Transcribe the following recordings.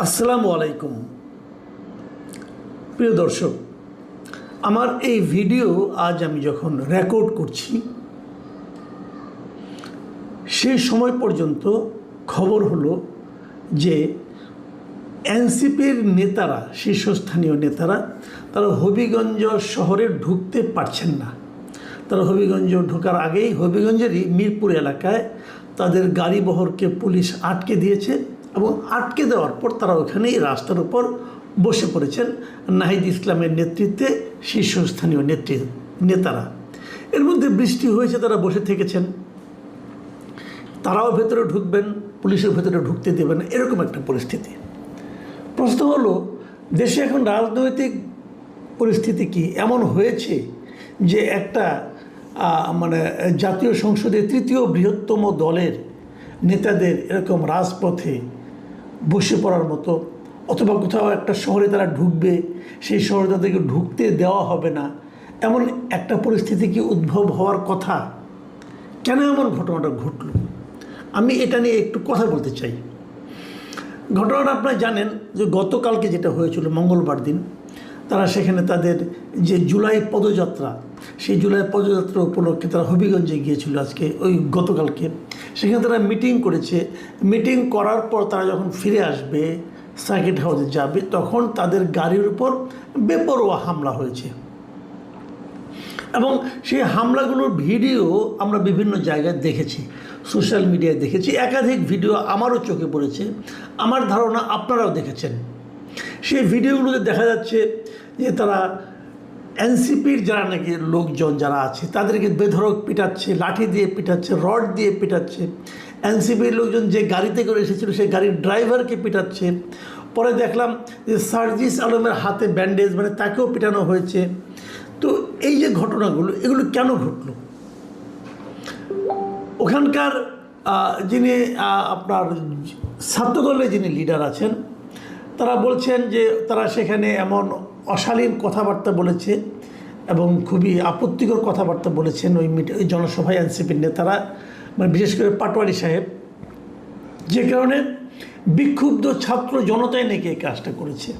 আসসালামু আলাইকুম প্রিয় দর্শক, আমার এই ভিডিও আজ আমি যখন রেকর্ড করছি সেই সময় পর্যন্ত খবর হলো যে এনসিপির নেতারা, শীর্ষস্থানীয় নেতারা, তারা হবিগঞ্জ শহরে ঢুকতে পারছেন না। তারা হবিগঞ্জ ঢোকার আগেই হবিগঞ্জেরই মিরপুর এলাকায় তাদের গাড়ি বহরকে পুলিশ আটকে দিয়েছে এবং আটকে দেওয়ার পর তারা ওখানেই রাস্তার উপর বসে পড়েছেন নাহিদ ইসলামের নেতৃত্বে শীর্ষস্থানীয় নেতারা। এর মধ্যে বৃষ্টি হয়েছে, তারা বসে থেকেছেন। তারাও ভেতরে ঢুকবেন, পুলিশের ভেতরে ঢুকতে দেবেন, এরকম একটা পরিস্থিতি। প্রশ্ন হলো, দেশে এখন রাজনৈতিক পরিস্থিতি কি এমন হয়েছে যে একটা জাতীয় সংসদের তৃতীয় বৃহত্তম দলের নেতাদের এরকম রাজপথে বসে পড়ার মতো, অথবা কোথাও একটা শহরে তারা ঢুকবে, সেই শহরে তাদেরকে ঢুকতে দেওয়া হবে না, এমন একটা পরিস্থিতি কি উদ্ভব হওয়ার কথা? কেন এমন ঘটনাটা ঘটল? আমি এটা নিয়ে একটু কথা বলতে চাই। ঘটনাটা আপনারা জানেন যে গতকালকে যেটা হয়েছিল, মঙ্গলবার দিন, তারা সেখানে তাদের যে জুলাই পদযাত্রা, সেই জুলাই পদযাত্রা উপলক্ষে তারা হবিগঞ্জে গিয়েছিল আজকে, ওই গতকালকে। সেখানে তারা মিটিং করেছে। মিটিং করার পর তারা যখন ফিরে আসবে, সার্কিট হাউসে যাবে, তখন তাদের গাড়ির উপর বেপরোয়া হামলা হয়েছে। এবং সেই হামলাগুলোর ভিডিও আমরা বিভিন্ন জায়গায় দেখেছি, সোশ্যাল মিডিয়ায় দেখেছি, একাধিক ভিডিও আমারও চোখে পড়েছে। আমার ধারণা আপনারাও দেখেছেন। সেই ভিডিওগুলোতে দেখা যাচ্ছে যে তারা এনসিপির যারা নাকি লোকজন যারা আছে তাদেরকে বেধড়ক পিটাচ্ছে, লাঠি দিয়ে পিটাচ্ছে, রড দিয়ে পিটাচ্ছে। এনসিপির লোকজন যে গাড়িতে করে এসেছিল সেই গাড়ির ড্রাইভারকে পিটাচ্ছে। পরে দেখলাম যে সার্জিস আলমের হাতে ব্যান্ডেজ, তাকেও পিটানো হয়েছে। তো এই যে ঘটনাগুলো, এগুলো কেন ঘটলো? ওখানকার যিনি আপনার ছাত্রদলের যিনি লিডার আছেন, তারা বলছেন যে তারা সেখানে এমন অশালীন কথাবার্তা বলেছে এবং খুবই আপত্তিকর কথাবার্তা বলেছেন ওই জনসভায় এনসিপির নেতারা, বিশেষ করে পাটোয়ারি সাহেব, যে কারণে বিক্ষুব্ধ ছাত্র জনতাই নাকি এই কাজটা করেছে।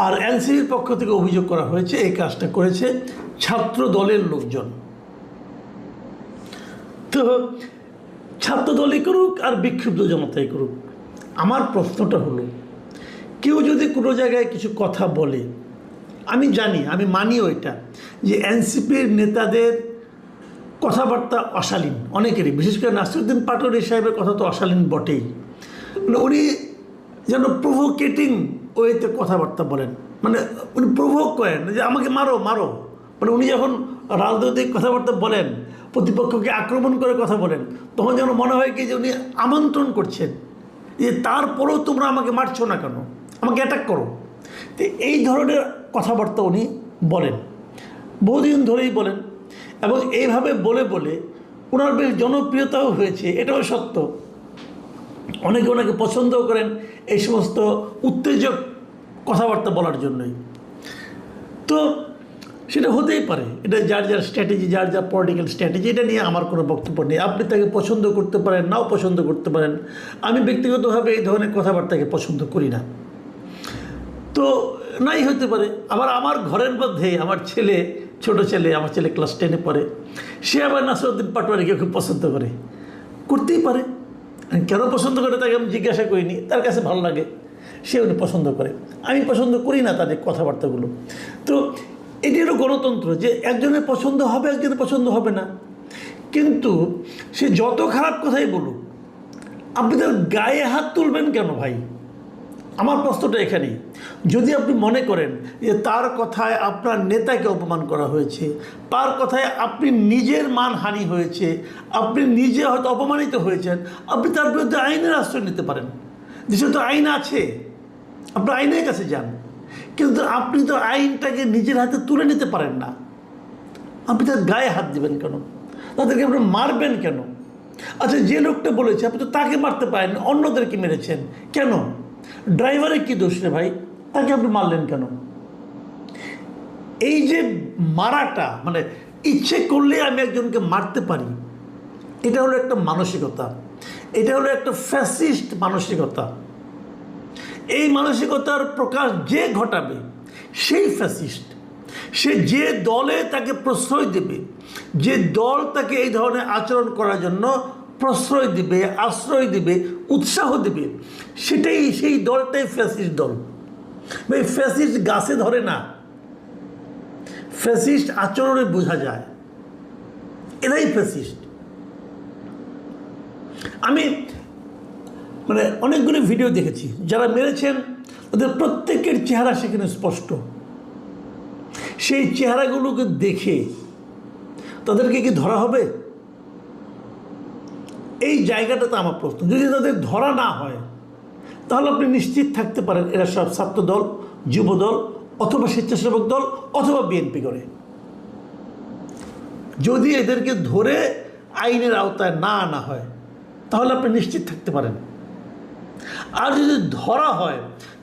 আর এনসিপির পক্ষ থেকে অভিযোগ করা হয়েছে এই কাজটা করেছে ছাত্র দলের লোকজন। তো ছাত্র দলই করুক আর বিক্ষুব্ধ জনতাই করুক, আমার প্রশ্নটা হলো, কেউ যদি কোনো জায়গায় কিছু কথা বলে, আমি জানি, আমি মানিও এটা, যে এনসিপির নেতাদের কথাবার্তা অশালীন অনেকেরই, বিশেষ করে নাসিরউদ্দিন পাটোয়ারি সাহেবের কথা তো অশালীন বটেই। উনি যেন প্রভোকেটিং ওয়েতে কথাবার্তা বলেন, উনি প্রভোক করেন যে আমাকে মারো মারো। উনি যখন রাজনৈতিক কথাবার্তা বলেন, প্রতিপক্ষকে আক্রমণ করে কথা বলেন, তখন যেন মনে হয় কি যে উনি আমন্ত্রণ করছেন যে তারপরেও তোমরা আমাকে মারছো না কেন, আমাকে অ্যাটাক করো। তো এই ধরনের কথাবার্তা উনি বলেন, বহুদিন ধরেই বলেন, এবং এইভাবে বলে বলে ওনার বেশ জনপ্রিয়তাও হয়েছে, এটাও সত্য। অনেকে ওনাকে পছন্দও করেন এই সমস্ত উত্তেজক কথাবার্তা বলার জন্যই। তো সেটা হতেই পারে, এটা যার যার স্ট্র্যাটেজি, যার যার পলিটিক্যাল স্ট্র্যাটেজি, এটা নিয়ে আমার কোনো বক্তব্য নেই। আপনি তাকে পছন্দ করতে পারেন, নাও পছন্দ করতে পারেন। আমি ব্যক্তিগতভাবে এই ধরনের কথাবার্তাকে পছন্দ করি না। তো নাই হতে পারে। আবার আমার ঘরের মধ্যে আমার ছেলে, ছোট ছেলে, আমার ছেলে ক্লাস 10-এ পড়ে, সে আবার নাসিরউদ্দিন পাটোয়ারিকে খুব পছন্দ করে, করতেই পারে। কেন পছন্দ করে তাকে আমি জিজ্ঞাসা করিনি, তার কাছে ভালো লাগে, সে উনি পছন্দ করে। আমি পছন্দ করি না তাদের কথাবার্তাগুলো। তো এটি হলো গণতন্ত্র, যে একজনের পছন্দ হবে, একজনের পছন্দ হবে না। কিন্তু সে যত খারাপ কথাই বলুক, আপনি তার গায়ে হাত তুলবেন কেন ভাই? আমার প্রশ্নটা এখানেই। যদি আপনি মনে করেন যে তার কথায় আপনার নেতাকে অপমান করা হয়েছে, তার কথায় আপনি নিজের মানহানি হয়েছে, আপনি নিজে হয়তো অপমানিত হয়েছেন, আপনি তার বিরুদ্ধে আইনের আশ্রয় নিতে পারেন। দেশে তো আইন আছে, আপনি আইনের কাছে যান। কিন্তু আপনি তো আইনটাকে নিজের হাতে তুলে নিতে পারেন না। আপনি তার গায়ে হাত দিবেন কেন? তাদেরকে আপনি মারবেন কেন? আচ্ছা, যে লোকটা বলেছে আপনি তো তাকে মারতে পারেন, অন্যদেরকে মেরেছেন কেন? ড্রাইভারের কি দোষ রে ভাই? তাকে আপনি মারলেন কেন? এই যে মারাটা, ইচ্ছে করলে আমি একজনকে মারতে পারি, এটা হলো একটা মানসিকতা। এটা হলো একটা ফ্যাসিস্ট মানসিকতা। এই মানসিকতার প্রকাশ যে ঘটাবে সেই ফ্যাসিস্ট। সে যে দলে তাকে প্রশ্রয় দেবে, যে দল তাকে এই ধরনের আচরণ করার জন্য প্রশ্রয় দিবে, আশ্রয় দিবে, উৎসাহ দিবে, সেই দলটাই ফ্যাসিস্ট দল। ভাই, ফ্যাসিস্ট গাছে ধরে না, ফ্যাসিস্ট আচরণে বোঝা যায়, এরাই ফ্যাসিস্ট। আমি অনেকগুলো ভিডিও দেখেছি, যারা মেরেছেন তাদের প্রত্যেকের চেহারা সেখানে স্পষ্ট। সেই চেহারাগুলোকে দেখে তাদেরকে কি ধরা হবে? এই জায়গাটাতে আমার প্রশ্ন। যদি তাদের ধরা না হয় তাহলে আপনি নিশ্চিত থাকতে পারেন এরা সব ছাত্র দল, যুব দল, অথবা স্বেচ্ছাসেবক দল, অথবা বিএনপি করে। যদি এদেরকে ধরে আইনের আওতায় না আনা হয় তাহলে আপনি নিশ্চিত থাকতে পারেন। আর যদি ধরা হয়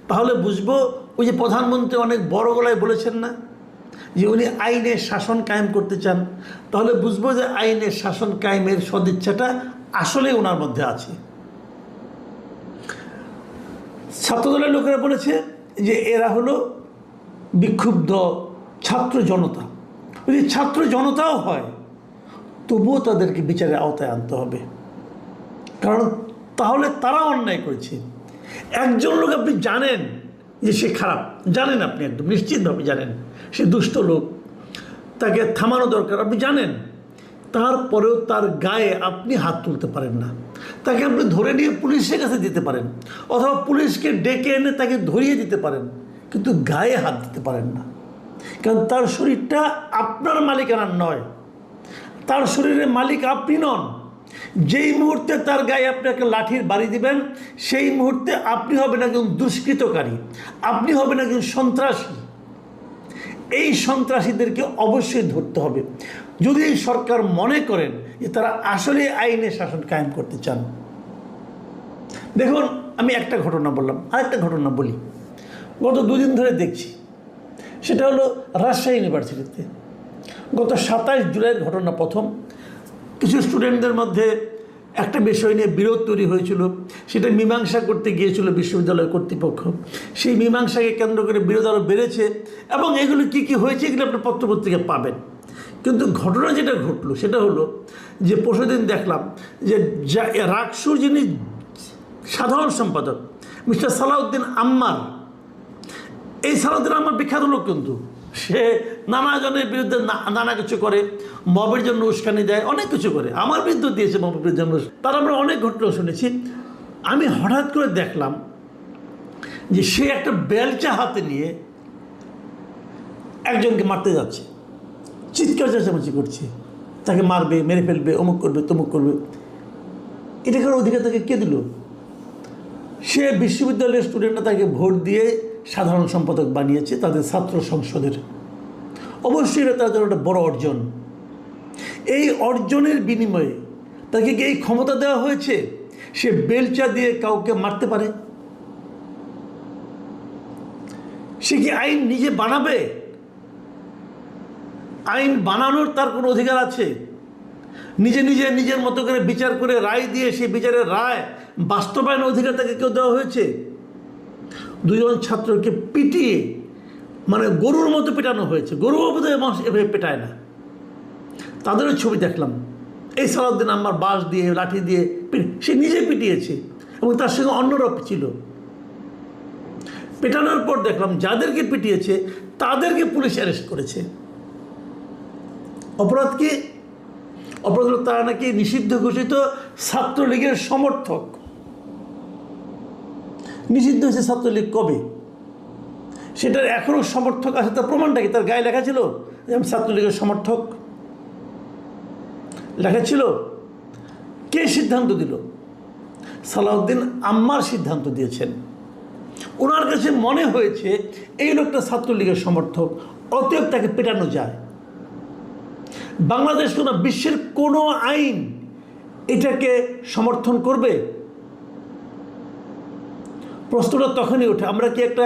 তাহলে বুঝবো, ওই যে প্রধানমন্ত্রী অনেক বড় গলায় বলেছেন না যে উনি আইনের শাসন কায়েম করতে চান, তাহলে বুঝবো যে আইনের শাসন কায়েমের সদিচ্ছাটা আসলে ওনার মধ্যে আছে। ছাত্রদলের লোকেরা বলেছে যে এরা হলো বিক্ষুব্ধ ছাত্র জনতা। যদি ছাত্র জনতাও হয় তবুও তাদেরকে বিচারের আওতায় আনতে হবে, কারণ তাহলে তারা অন্যায় করেছে। একজন লোক আপনি জানেন যে সে খারাপ, জানেন, আপনি একদম নিশ্চিতভাবে জানেন সে দুষ্ট লোক, তাকে থামানো দরকার, আপনি জানেন, তারপরেও তার গায়ে আপনি হাত তুলতে পারেন না। তাকে আপনি ধরে নিয়ে পুলিশের কাছে দিতে পারেন, অথবা পুলিশকে ডেকে এনে তাকে ধরিয়ে দিতে পারেন, কিন্তু গায়ে হাত দিতে পারেন না, কারণ তার শরীরটা আপনার মালিকানার নয়, তার শরীরের মালিক আপনি নন। যেই মুহূর্তে তার গায়ে আপনি একটা লাঠির বাড়ি দিবেন, সেই মুহূর্তে আপনি হবেন একজন দুষ্কৃতকারী, আপনি হবেন একজন সন্ত্রাসী। এই সন্ত্রাসীদেরকে অবশ্যই ধরতে হবে, যদি এই সরকার মনে করেন যে তারা আসলে আইনের শাসন কায়েম করতে চান। দেখুন, আমি একটা ঘটনা বললাম, আরেকটা ঘটনা বলি। গত দুদিন ধরে দেখছি, সেটা হলো রাজশাহী ইউনিভার্সিটিতে গত 27 জুলাইয়ের ঘটনা। প্রথম কিছু স্টুডেন্টদের মধ্যে একটা বিষয় নিয়ে বিরোধ তৈরি হয়েছিল, সেটা মীমাংসা করতে গিয়েছিল বিশ্ববিদ্যালয় কর্তৃপক্ষ। সেই মীমাংসাকে কেন্দ্র করে বিরোধ আরও বেড়েছে, এবং এগুলো কী কী হয়েছে এগুলো আপনি পত্রপত্রিকায় পাবেন। কিন্তু ঘটনা যেটা ঘটলো সেটা হলো যে পরশুদিন দেখলাম যে রাকসুর যিনি সাধারণ সম্পাদক মিস্টার সালাউদ্দিন আম্মার, এই সালাউদ্দিন আম্মার বিখ্যাত লোক, কিন্তু সে নানা জনের বিরুদ্ধে নানা কিছু করে, মবের জন্য উস্কানি দেয়, অনেক কিছু করে। আমার বিরুদ্ধে দিয়েছে মবের জন্য, তার আমরা অনেক ঘটনা শুনেছি। আমি হঠাৎ করে দেখলাম যে সে একটা বেলচা হাতে নিয়ে একজনকে মারতে যাচ্ছে, চিৎকার চেঁচামেচি করছে, তাকে মারবে, মেরে ফেলবে, অমুক করবে, তমুক করবে। এটা করার অধিকার তাকে কে দিল? সে বিশ্ববিদ্যালয়ের স্টুডেন্টরা তাকে ভোট দিয়ে সাধারণ সম্পাদক বানিয়েছে তাদের ছাত্র সংসদের। অবশ্যই এটা তার জন্য একটা বড় অর্জন। এই অর্জনের বিনিময়ে তাকে কি এই ক্ষমতা দেওয়া হয়েছে সে বেলচা দিয়ে কাউকে মারতে পারে? সে কি আইন নিজে বানাবে? আইন বানানোর তার কোনো অধিকার আছে? নিজের মতো করে বিচার করে রায় দিয়ে সেই বিচারের রায় বাস্তবায়নের অধিকার তাকে কেউ দেওয়া হয়েছে? দুজন ছাত্রকে পিটিয়ে গরুর মতো পেটানো হয়েছে। গরুও বোধহয় মানুষ এভাবে পেটায় না। তাদেরও ছবি দেখলাম। এই সালাউদ্দিন আম্মার বাঁশ দিয়ে, লাঠি দিয়ে সে নিজে পিটিয়েছে, এবং তার সঙ্গে অন্যরা ছিল। পেটানোর পর দেখলাম যাদেরকে পিটিয়েছে তাদেরকে পুলিশ অ্যারেস্ট করেছে। অপরাধ কি? অপরাধ হলো তারা নাকি নিষিদ্ধ ঘোষিত ছাত্রলীগের সমর্থক। নিষিদ্ধ হয়েছে ছাত্রলীগ কবে? সেটার এখনও সমর্থক আছে, তার প্রমাণটা কি? তার গায়ে লেখা ছিল যে আমি ছাত্রলীগের সমর্থক, লেখা ছিল। কে সিদ্ধান্ত দিল? সালাউদ্দিন আম্মার সিদ্ধান্ত দিয়েছেন। ওনার কাছে মনে হয়েছে এই লোকটা ছাত্রলীগের সমর্থক, অতএব তাকে পেটানো যায়। বাংলাদেশ কোনো বিশ্বের কোনো আইন এটাকে সমর্থন করবে? প্রশ্নটা তখনই ওঠে, আমরা কি একটা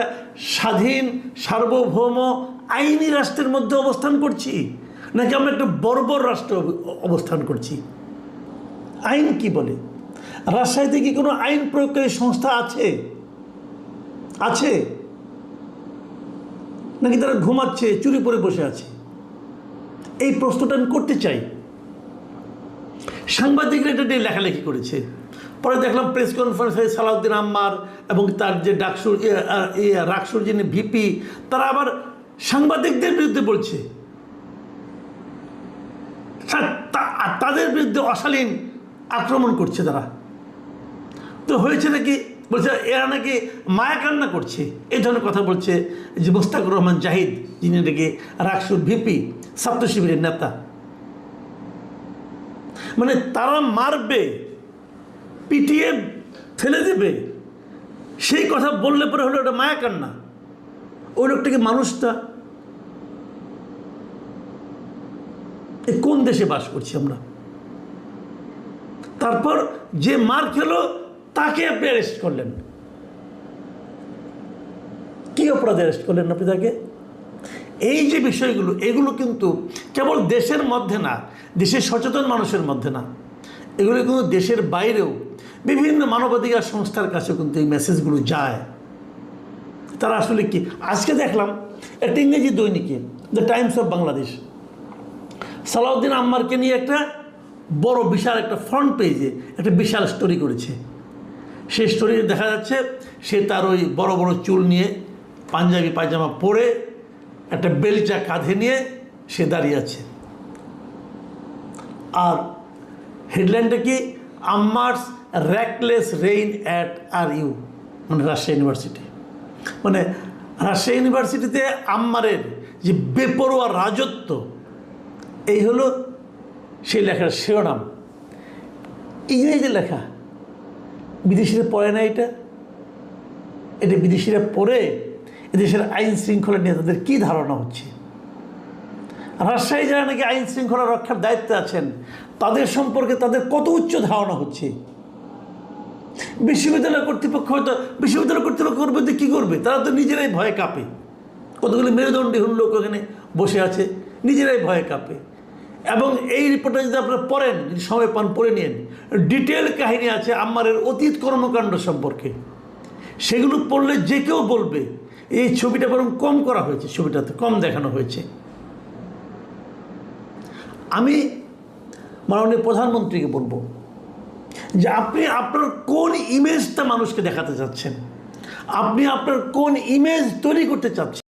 স্বাধীন সার্বভৌম আইনি রাষ্ট্রের মধ্যে অবস্থান করছি, নাকি আমরা একটা বর্বর রাষ্ট্র অবস্থান করছি? আইন কি বলে? রাজশাহীতে কি কোনো আইন প্রয়োগকারী সংস্থা আছে? আছে নাকি তারা ঘুমাচ্ছে, চুরি পরে বসে আছে? এই প্রশ্নটা আমি করতে চাই। সাংবাদিকরা এটা নিয়ে লেখালেখি করেছে। পরে দেখলাম প্রেস কনফারেন্সে সালাউদ্দিন আম্মার এবং তার যে রাকসুর যিনি ভিপি, তারা আবার সাংবাদিকদের বিরুদ্ধে বলছে, তাদের বিরুদ্ধে অশালীন আক্রমণ করছে তারা। তো হয়েছে নাকি, বলছে এরা নাকি মায়া কান্না করছে, এই ধরনের কথা বলছে যে মোস্তাকুর রহমান জাহিদ, যিনি নাকি রাকসুর ভিপি, ছাত্র শিবিরের নেতা। মানে তারা মারবে, পিটিয়ে ফেলে দেবে, সেই কথা বললে পরে হলো ওটা মায়া কান্না। ওই লোকটাকে মানুষটা, কোন দেশে বাস করছি আমরা? তারপর যে মার খেলো তাকে আপনি অ্যারেস্ট করলেন। কি অপরাধে অ্যারেস্ট করলেন আপনি তাকে? এই যে বিষয়গুলো, এগুলো কিন্তু কেবল দেশের মধ্যে না, দেশের সচেতন মানুষের মধ্যে না, এগুলো কিন্তু দেশের বাইরেও বিভিন্ন মানবাধিকার সংস্থার কাছে কিন্তু এই মেসেজগুলো যায়। তারা আসলে কি, আজকে দেখলাম একটা ইংরেজি দৈনিকে the Times of Bangladesh Salauddin আম্মারকে নিয়ে একটা বড় বিশাল একটা ফ্রন্ট পেজে একটা বিশাল স্টোরি করেছে। সেই স্টোরিতে দেখা যাচ্ছে সে তার ওই বড় বড় চুল নিয়ে, পাঞ্জাবি পায়জামা পরে, একটা বেলচা কাঁধে নিয়ে সে দাঁড়িয়ে আছে। আর হেডলাইনটা কি, আম্মারস র্যাকলেস রেইন অ্যাট RU, মানে রাজশাহী ইউনিভার্সিটি। মানে রাজশাহী ইউনিভার্সিটিতে আম্মারের যে বেপরোয়া রাজত্ব, এই হলো সেই লেখার শিরোনাম। ইংরেজি লেখা, বিদেশিরা পড়ে না এটা বিদেশিরা পড়ে এদেশের আইন শৃঙ্খলা নিয়ে তাদের কী ধারণা হচ্ছে। রাজশাহী যারা নাকি আইন শৃঙ্খলা রক্ষার দায়িত্বে আছেন, তাদের সম্পর্কে তাদের কত উচ্চ ধারণা হচ্ছে। বিশ্ববিদ্যালয় কর্তৃপক্ষ হয়তো, বিশ্ববিদ্যালয় কর্তৃপক্ষ করবে তো কী করবে, তারা তো নিজেরাই ভয়ে কাঁপে। কতগুলি মেরুদণ্ডী লোক ওখানে বসে আছে, নিজেরাই ভয়ে কাঁপে। এবং এই রিপোর্টটা যদি আপনারা পড়েন, যদি সময় পান পড়ে নিন, ডিটেল কাহিনী আছে আম্মারের অতীত কর্মকাণ্ড সম্পর্কে। সেগুলো পড়লে যে কেউ বলবে এই ছবিটা বরং কম করা হয়েছে, ছবিটাতে কম দেখানো হয়েছে। আমি মাননীয় প্রধানমন্ত্রীকে বলবো যে আপনি আপনার কোন ইমেজটা মানুষকে দেখাতে চাচ্ছেন, আপনি আপনার কোন ইমেজ তৈরি করতে চাচ্ছেন।